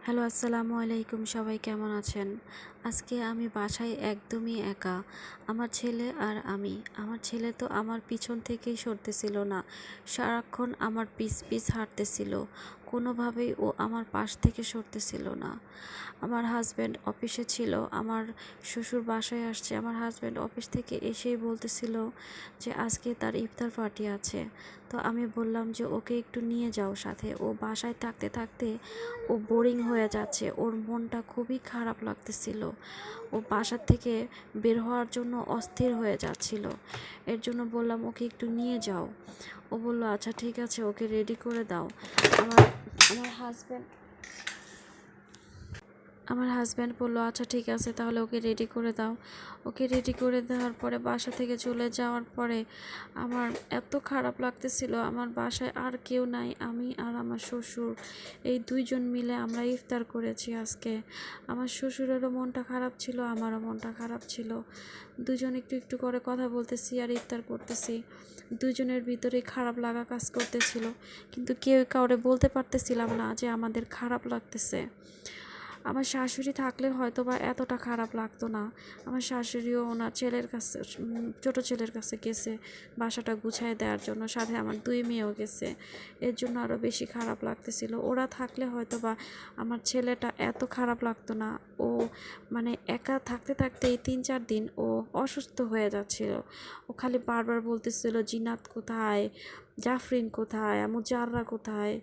Hello, আসসালামু আলাইকুম। সবাই কেমন আছেন? আজকে আমি বাসায় একদমই একা। আমার ছেলে আর আমি। আমার ছেলে তো আমার পিছন থেকেই সরতেছিল না। সারাক্ষণ আমার পিছ পিছ হাঁটতেছিল। কোনোভাবেই ও আমার পাশ থেকে সরতেছিল না। আমার হাজব্যান্ড অফিসে ছিল, আমার শ্বশুর বাসায় আসছে। আমার হাজব্যান্ড অফিস থেকে এসেই বলতেছিল যে আজকে তার ইফতার পার্টি আছে। তো আমি বললাম যে ওকে একটু নিয়ে যাও সাথে। ও বাসায় থাকতে থাকতে ও বোরিং হয়ে যাচ্ছে, ওর মনটা খুবই খারাপ লাগতেছিল। ও বাসার থেকে বের হওয়ার জন্য অস্থির হয়ে যাচ্ছিল। এর জন্য বললাম ওকে একটু নিয়ে যাও। ও বলল আচ্ছা ঠিক আছে, ওকে রেডি করে দাও। আমার আমার হাজব্যান্ড আমার হাজব্যান্ড বললো আচ্ছা ঠিক আছে, তাহলে ওকে রেডি করে দাও। ওকে রেডি করে দেওয়ার পরে বাসা থেকে চলে যাওয়ার পরে আমার এত খারাপ লাগতেছিল। আমার বাসায় আর কেউ নাই, আমি আর আমার শ্বশুর, এই দুইজন মিলে আমরা ইফতার করেছি আজকে। আমার শ্বশুরেরও মনটা খারাপ ছিল, আমারও মনটা খারাপ ছিল। দুজন একটু একটু করে কথা বলতেছি আর ইফতার করতেছি। দুজনের ভিতরেই খারাপ লাগা কাজ করতেছিল, কিন্তু কেউ কাউরে বলতে পারতেছিলাম না যে আমাদের খারাপ লাগতেছে। আমার শাশুড়ি থাকলে হয়তো বা এতটা খারাপ লাগতো না। আমার শাশুড়িও ওনার ছেলের কাছে, ছোটো ছেলের কাছে গেছে বাসাটা গুছায় দেওয়ার জন্য, সাথে আমার দুই মেয়েও গেছে। এর জন্য আরও বেশি খারাপ লাগতেছিল। ওরা থাকলে হয়তো বা আমার ছেলেটা এত খারাপ লাগতো না। ও মানে একা থাকতে থাকতে এই 3-4 দিন ও অসুস্থ হয়ে যাচ্ছিল। ও খালি বারবার বলতেছিল জিনাত কোথায়, জাফরিন কোথায়, জাররা কোথায়।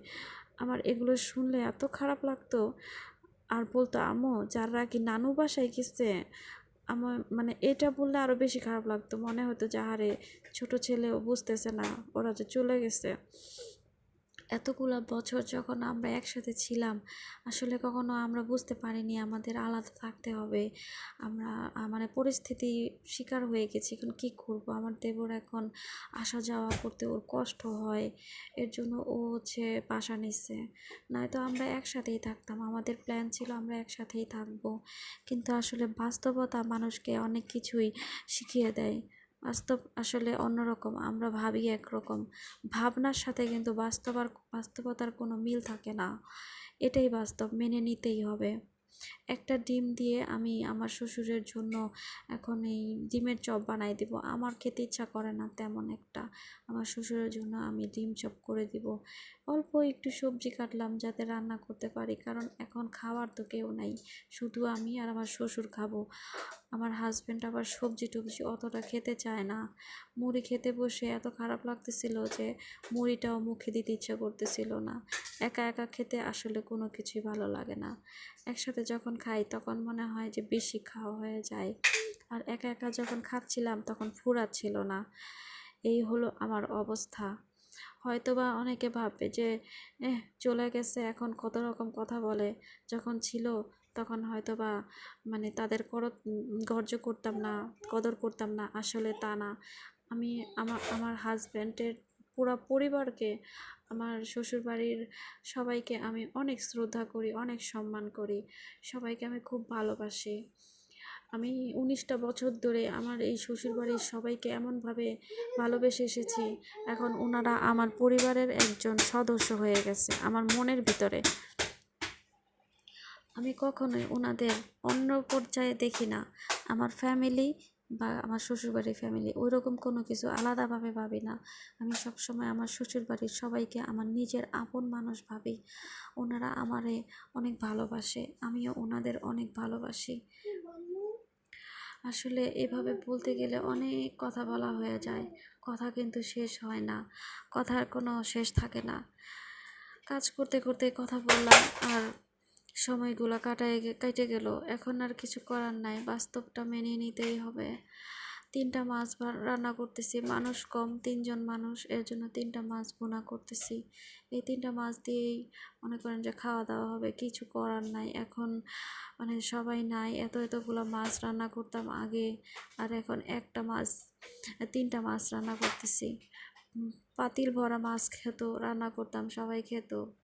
আমার এগুলো শুনলে এত খারাপ লাগতো। আর বলতো আম্মু যারা কি নানু বাসায় গেছে। আমার মানে এটা বললে আরও বেশি খারাপ লাগতো। মনে হতো যে আরে ছোট ছেলেও বুঝতেছে না ওরা যে চলে গেছে। এতগুলো বছর যখন আমরা একসাথে ছিলাম, আসলে কখনো আমরা বুঝতে পারিনি আমাদের আলাদা থাকতে হবে। আমরা মানে পরিস্থিতি শিকার হয়ে গেছি। এখন কী করবো? আমার দেবর এখন আসা যাওয়া করতে ওর কষ্ট হয়, এর জন্য ও হচ্ছে বাসা নিচ্ছে। নয়তো আমরা একসাথেই থাকতাম, আমাদের প্ল্যান ছিল আমরা একসাথেই থাকবো। কিন্তু আসলে বাস্তবতা মানুষকে অনেক কিছুই শিখিয়ে দেয়। বাস্তব আসলে অন্যরকম, আমরা ভাবি একরকম, ভাবনার সাথে কিন্তু বাস্তবতার কোনো মিল থাকে না। এটাই বাস্তব, মেনে নিতেই হবে। একটা ডিম দিয়ে আমি আমার শ্বশুরের জন্য এখন এই ডিমের চপ বানাই দিব। আমার খেতে ইচ্ছা করে না তেমন একটা, আমার শ্বশুরের জন্য আমি ডিম চপ করে দিব। অল্প একটু সবজি কাটলাম যাতে রান্না করতে পারি, কারণ এখন খাওয়ার তো কেউ নাই, শুধু আমি আর আমার শ্বশুর খাবো। আমার হাজব্যান্ড আবার সবজি টবজি অতটা খেতে চায় না। মুড়ি খেতে বসে এত খারাপ লাগতেছিল যে মুড়িটাও মুখে দিতে ইচ্ছা করতেছিল না। একা একা খেতে আসলে কোনো কিছুই ভালো লাগে না। একসাথে যখন খাই তখন মনে হয় যে বেশি খাওয়া হয়ে যায়, আর একা একা যখন খাচ্ছিলাম তখন ফুরাচ্ছিল না। এই হলো আমার অবস্থা। হয়তোবা অনেকে ভাববে যে চলে গেছে এখন কত রকম কথা বলে, যখন ছিল তখন হয়তোবা মানে তাদের গর্জ করতাম না, কদর করতাম না। আসলে তা না। আমি আমার হাজব্যান্ডের পুরা পরিবারকে, আমার শ্বশুরবাড়ির সবাইকে আমি অনেক শ্রদ্ধা করি, অনেক সম্মান করি। সবাইকে আমি খুব ভালোবাসি। আমি 19টা বছর ধরে আমার এই শ্বশুরবাড়ির সবাইকে এমনভাবে ভালোবেসে এসেছি, এখন ওনারা আমার পরিবারের একজন সদস্য হয়ে গেছে আমার মনের ভিতরে। আমি কখনোই ওনাদের অন্য পর্যায়ে দেখি না। আমার ফ্যামিলি বা আমার শ্বশুরবাড়ির ফ্যামিলি ওইরকম কোনো কিছু আলাদাভাবে ভাবি না। আমি সবসময় আমার শ্বশুরবাড়ির সবাইকে আমার নিজের আপন মানুষ ভাবি। ওনারা আমারে অনেক ভালোবাসে, আমিও ওনাদের অনেক ভালোবাসি। আসলে এভাবে বলতে গেলে অনেক কথা বলা হয়ে যায়, কথা কিন্তু শেষ হয় না, কথার কোনো শেষ থাকে না। কাজ করতে করতে কথা বললাম আর সময়গুলো কেটে গেল। এখন আর কিছু করার নাই, বাস্তবটা মেনে নিতেই হবে। 3টা মাছ রান্না করতেছি, মানুষ কম, 3জন মানুষ, এর জন্য 3টা মাছ ভুনা করতেছি। এই 3টা মাছ দিয়েই মনে করেন যে খাওয়া দাওয়া হবে, কিছু করার নাই এখন। মানে সবাই নাই, এতগুলো মাছ রান্না করতাম আগে, আর এখন একটা মাছ, 3টা মাছ রান্না করতেছি। পাতিল ভরা মাছ খেত, রান্না করতাম, সবাই খেত।